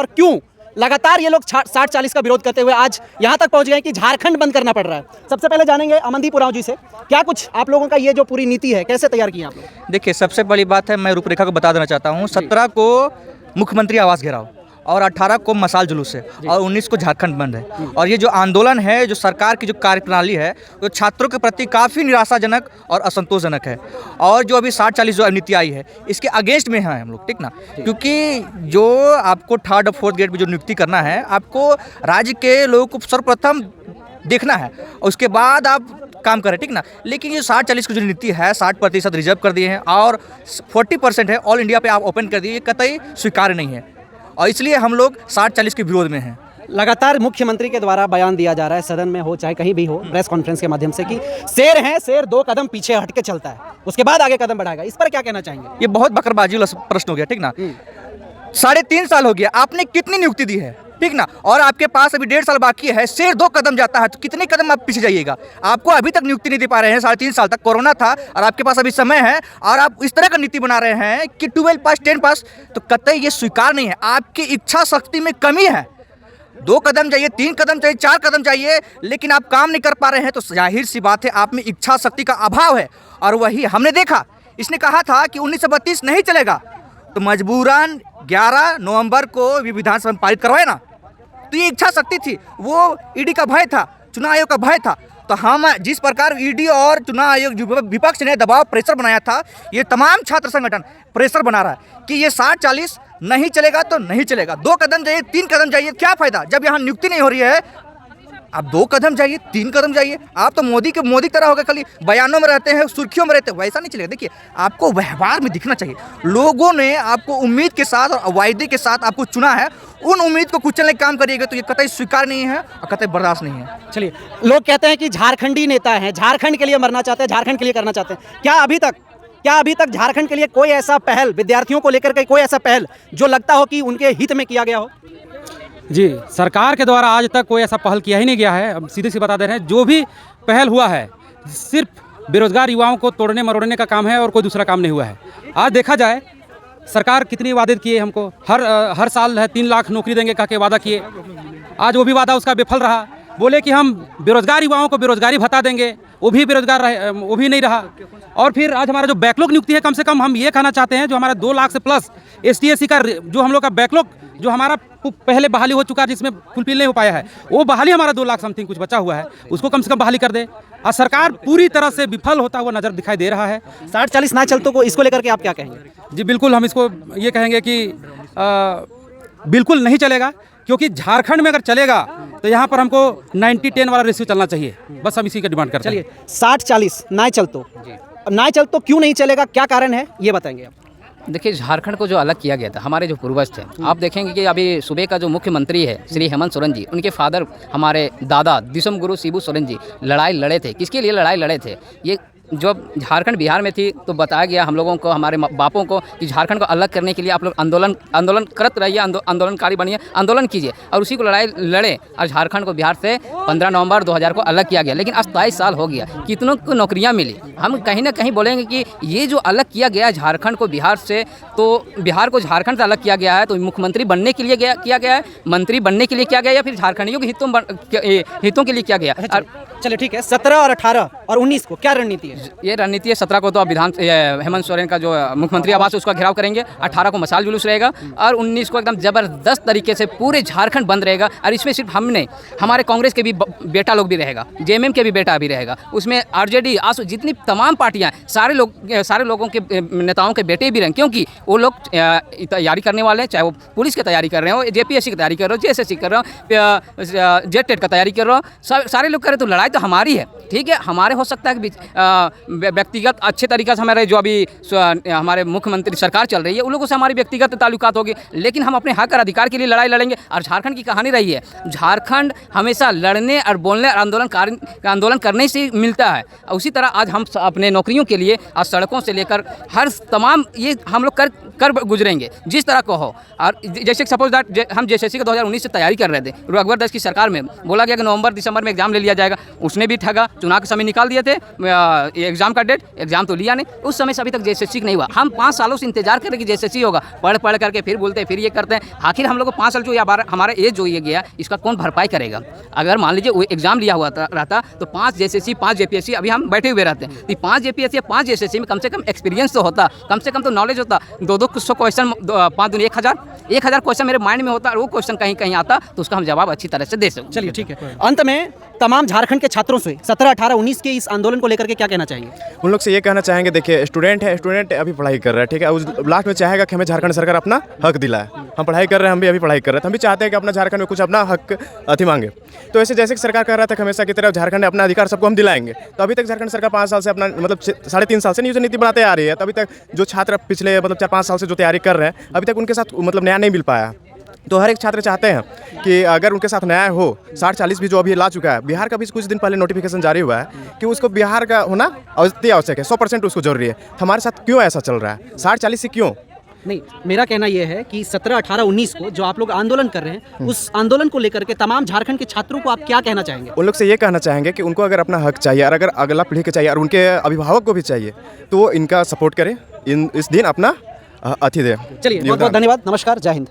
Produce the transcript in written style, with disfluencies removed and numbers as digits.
और क्यों लगातार ये लोग 60-40 का विरोध करते हुए आज यहाँ तक पहुँच गए कि झारखंड बंद करना पड़ रहा है। सबसे पहले जानेंगे अमनदीप उरांव जी से, क्या कुछ आप लोगों का ये जो पूरी नीति है कैसे तैयार की आप लोग? देखिए, सबसे बड़ी बात है, मैं रूपरेखा को बता देना चाहता हूँ। 17 को मुख्यमंत्री आवास घेराव और 18 को मसाल जुलूस है और 19 को झारखंड बंद है। और ये जो आंदोलन है, जो सरकार की जो कार्यप्रणाली है, वो छात्रों के प्रति काफ़ी निराशाजनक और असंतोषजनक है। और जो अभी 60-40 जो नीति आई है, इसके अगेंस्ट में हैं हम लोग, ठीक ना। क्योंकि जो आपको 3rd और 4th ग्रेड में जो नियुक्ति करना है, आपको राज्य के लोगों को सर्वप्रथम देखना है और उसके बाद आप काम करें, ठीक ना। लेकिन ये 60-40 की जो नीति है, 60% रिजर्व कर दिए हैं और 40% है ऑल इंडिया पे आप ओपन कर दिए, ये कतई स्वीकार्य नहीं है और इसलिए हम लोग 60-40 के विरोध में हैं। लगातार मुख्यमंत्री के द्वारा बयान दिया जा रहा है, सदन में हो चाहे कहीं भी हो, प्रेस कॉन्फ्रेंस के माध्यम से, कि शेर है, शेर 2 कदम पीछे हट के चलता है, उसके बाद आगे कदम बढ़ाएगा। इस पर क्या कहना चाहेंगे? ये बहुत बकरबाजी वाला प्रश्न हो गया, ठीक ना। 3.5 साल हो गया, आपने कितनी नियुक्ति दी है, ठीक ना, और आपके पास अभी 1.5 साल बाकी है। शेर 2 कदम जाता है तो कितने कदम आप पीछे जाइएगा? आपको अभी तक नियुक्ति नहीं दे पा रहे हैं, 3.5 साल तक कोरोना था और आपके पास अभी समय है और आप इस तरह का नीति बना रहे हैं कि 12 पास 10 पास, तो कतई ये स्वीकार नहीं है। आपकी इच्छा शक्ति में कमी है। 2 कदम चाहिए, 3 कदम चाहिए, 4 कदम चाहिए, लेकिन आप काम नहीं कर पा रहे हैं, तो जाहिर सी बात है आप में इच्छा शक्ति का अभाव है। और वही हमने देखा, इसने कहा था कि 1932 नहीं चलेगा, तो मजबूरन 11 नवंबर को विधानसभा में पारित करवाए ना। तो ये इच्छा शक्ति थी, वो ईडी का भय था, चुनाव आयोग का भय था। तो हम जिस प्रकार ईडी और चुनाव आयोग विपक्ष ने दबाव प्रेशर बनाया था, ये तमाम छात्र संगठन प्रेशर बना रहा है कि ये 60-40 नहीं चलेगा तो नहीं चलेगा। 2 कदम जाइए, 3 कदम जाइए, क्या फ़ायदा जब यहाँ नियुक्ति नहीं हो रही है। आप 2 कदम जाइए, 3 कदम जाइए। आप तो मोदी की तरह हो गए, खाली बयानों में रहते हैं, सुर्खियों में रहते हैं, वैसा नहीं चलेगा। देखिए, आपको व्यवहार में दिखना चाहिए। लोगों ने आपको उम्मीद के साथ और वायदे के साथ आपको चुना है, उन उम्मीद को कुचलने का काम करिएगा तो ये कतई स्वीकार नहीं है और कतई बर्दाश्त नहीं है। चलिए, लोग कहते हैं कि झारखंडी नेता हैं, झारखंड के लिए मरना चाहते हैं, झारखंड के लिए करना चाहते हैं। क्या अभी तक झारखंड के लिए कोई ऐसा पहल, विद्यार्थियों को लेकर के कोई ऐसा पहल जो लगता हो कि उनके हित में किया गया हो? जी, सरकार के द्वारा आज तक कोई ऐसा पहल किया ही नहीं गया है। अब सीधे से बता दे रहे हैं, जो भी पहल हुआ है सिर्फ बेरोजगार युवाओं को तोड़ने मरोड़ने का काम है और कोई दूसरा काम नहीं हुआ है। आज देखा जाए, सरकार कितनी वादे किए हमको, हर साल है 3 लाख नौकरी देंगे कह के वादा किए। आज वो भी वादा उसका विफल रहा। बोले कि हम बेरोजगार युवाओं को बेरोजगारी भत्ता देंगे, वो भी बेरोजगार रहे, वो भी नहीं रहा। और फिर आज हमारा जो बैकलॉग नियुक्ति है, कम से कम हम ये कहना चाहते हैं, जो हमारा 2 लाख से प्लस ST/SC का जो हम लोग का बैकलॉग जो हमारा पहले बहाली हो चुका है, जिसमें फुलफिल नहीं हो पाया है, वो बहाली हमारा 2 लाख समथिंग कुछ बचा हुआ है, उसको कम से कम बहाली कर दे। और सरकार पूरी तरह से विफल होता हुआ नजर दिखाई दे रहा है। 60-40 ना चलते को इसको लेकर के आप क्या कहेंगे? जी बिल्कुल, हम इसको ये कहेंगे कि बिल्कुल नहीं चलेगा, क्योंकि झारखंड में अगर चलेगा तो यहाँ पर हमको 90-10 वाला रेशियो चलना चाहिए। बस हम इसी का डिमांड करते हैं। चलिए, 60-40 ना चलतो क्यों नहीं चलेगा, क्या कारण है, ये बताएंगे आप? देखिए, झारखंड को जो अलग किया गया था, हमारे जो पूर्वज थे, आप देखेंगे कि अभी सूबे का जो मुख्यमंत्री है श्री हेमंत सोरेन जी, उनके फादर हमारे दादा दिसम गुरु शिबू सोरेन जी लड़ाई लड़े थे। किसके लिए लड़ाई लड़े थे? ये जब झारखंड बिहार में थी तो बताया गया हम लोगों को, हमारे बापों को, कि झारखंड को अलग करने के लिए आप लोग आंदोलन करते रहिए, आंदोलनकारी बनिए, आंदोलन कीजिए। और उसी को लड़ाई लड़े और झारखंड को बिहार से 15 नवंबर 2000 को अलग किया गया। लेकिन आज 27 साल हो गया, कितनों को नौकरियां मिली। हम कहीं ना कहीं बोलेंगे कि ये जो अलग किया गया झारखंड को बिहार से, तो बिहार को झारखंड से अलग किया गया है, तो मुख्यमंत्री बनने के लिए किया गया है, मंत्री बनने के लिए किया गया, या फिर झारखंडियों के हितों के लिए किया गया? चलिए ठीक है, 17 और 18 और 19 को क्या रणनीति है? ये रणनीति है, 17 को तो हेमंत सोरेन का जो मुख्यमंत्री आवास है उसका घेराव करेंगे, 18 को मसाल जुलूस रहेगा और 19 को एकदम जबरदस्त तरीके से पूरे झारखंड बंद रहेगा। और इसमें सिर्फ हमने, हमारे कांग्रेस के भी बेटा लोग भी रहेगा, JMM के भी बेटा भी रहेगा, उसमें RJD आसू जितनी तमाम पार्टियां, सारे लोगों के नेताओं के बेटे भी रहेंगे, क्योंकि वो लोग तैयारी करने वाले हैं, चाहे वो पुलिस की तैयारी कर रहे हो, JPSC की तैयारी कर रहे हो, JSSC कर रहे हो, JET का तैयारी कर रहे हो, सारे लोग कर रहे, तो लड़ाई तो हमारी है। ठीक है, हमारे हो सकता है कि व्यक्तिगत अच्छे तरीक़े से हमारे जो अभी हमारे मुख्यमंत्री सरकार चल रही है उन लोगों से हमारी व्यक्तिगत ताल्लुकात होगी, लेकिन हम अपने हक और अधिकार के लिए लड़ाई लड़ेंगे। और झारखंड की कहानी रही है, झारखंड हमेशा लड़ने और बोलने और आंदोलन करने से मिलता है। उसी तरह आज हम अपने नौकरियों के लिए आज सड़कों से लेकर हर तमाम ये हम लोग कर गुजरेंगे जिस तरह को हो। और जैसे सपोज दैट हम JSSC का 2019 से तैयारी कर रहे थे, रघुवर दास की सरकार में बोला गया कि नवंबर दिसंबर में एग्जाम ले लिया जाएगा, उसने भी ठगा, चुनाव के समय निकाल दिए थे एग्जाम का डेट, एग्जाम तो लिया नहीं, उस समय से अभी तक JSSC नहीं हुआ। हम 5 सालों से इंतजार कर रहे कि JSSC होगा, पढ़ करके फिर बोलते हैं, फिर ये करते हैं। आखिर हम लोग को 5 साल जो हमारा एज जो ये गया, इसका कौन भरपाई करेगा? अगर मान लीजिए वो एग्जाम लिया हुआ रहता तो 5 JSSC 5 JPSC अभी हम बैठे हुए रहते हैं। 5 JPSC या 5 JSSC में कम से कम एक्सपीरियंस तो होता, कम से कम तो नॉलेज होता। 200 क्वेश्चन 5 दूनी 1000 क्वेश्चन मेरे माइंड में होता और वो क्वेश्चन कहीं आता तो उसका हम जवाब अच्छी तरह से दे सकते। चलिए ठीक है, अंत में तमाम झारखंड के छात्रों से 17, 18, 19 के इस आंदोलन को लेकर के क्या कहना चाहेंगे? उन लोग से ये कहना चाहेंगे, देखिए स्टूडेंट अभी पढ़ाई कर रहा है, ठीक है, उस लास्ट में चाहेगा कि हमें झारखंड सरकार अपना हक दिलाए। हम पढ़ाई कर रहे हैं, हम भी अभी पढ़ाई कर रहे हैं, हम भी चाहते हैं कि अपना झारखंड में कुछ अपना हक अति मांगे। तो ऐसे जैसे कि सरकार कह रहा था हमेशा की तरह झारखंड में अपना अधिकार सबको हम दिलाएंगे, तो अभी तक झारखंड सरकार 5 साल से अपना मतलब 3.5 साल से नीति बनाते आ रही है। तो अभी तक जो छात्र पिछले मतलब 4-5 साल से जो तैयारी कर रहे हैं, अभी तक उनके साथ मतलब न्याय नहीं मिल पाया। तो हर एक छात्र चाहते हैं कि अगर उनके साथ न्याय हो, 60-40 भी जो अभी ला चुका है, बिहार का भी कुछ दिन पहले नोटिफिकेशन जारी हुआ है कि उसको बिहार का होना अति आवश्यक है, 100% उसको जरूरी है। तो हमारे साथ क्यों ऐसा चल रहा है? 60-40 से क्यों नहीं, मेरा कहना यह है कि 17, 18, 19 को जो आप लोग आंदोलन कर रहे हैं, उस आंदोलन को लेकर के तमाम झारखंड के छात्रों को आप क्या कहना चाहेंगे? उन लोग से ये कहना चाहेंगे कि उनको अगर अपना हक चाहिए और अगर अगला पीढ़ी को चाहिए और उनके अभिभावक को भी चाहिए, तो वो इनका सपोर्ट करें, इस दिन अपना अति दे। चलिए, बहुत बहुत धन्यवाद, नमस्कार, जय हिंद।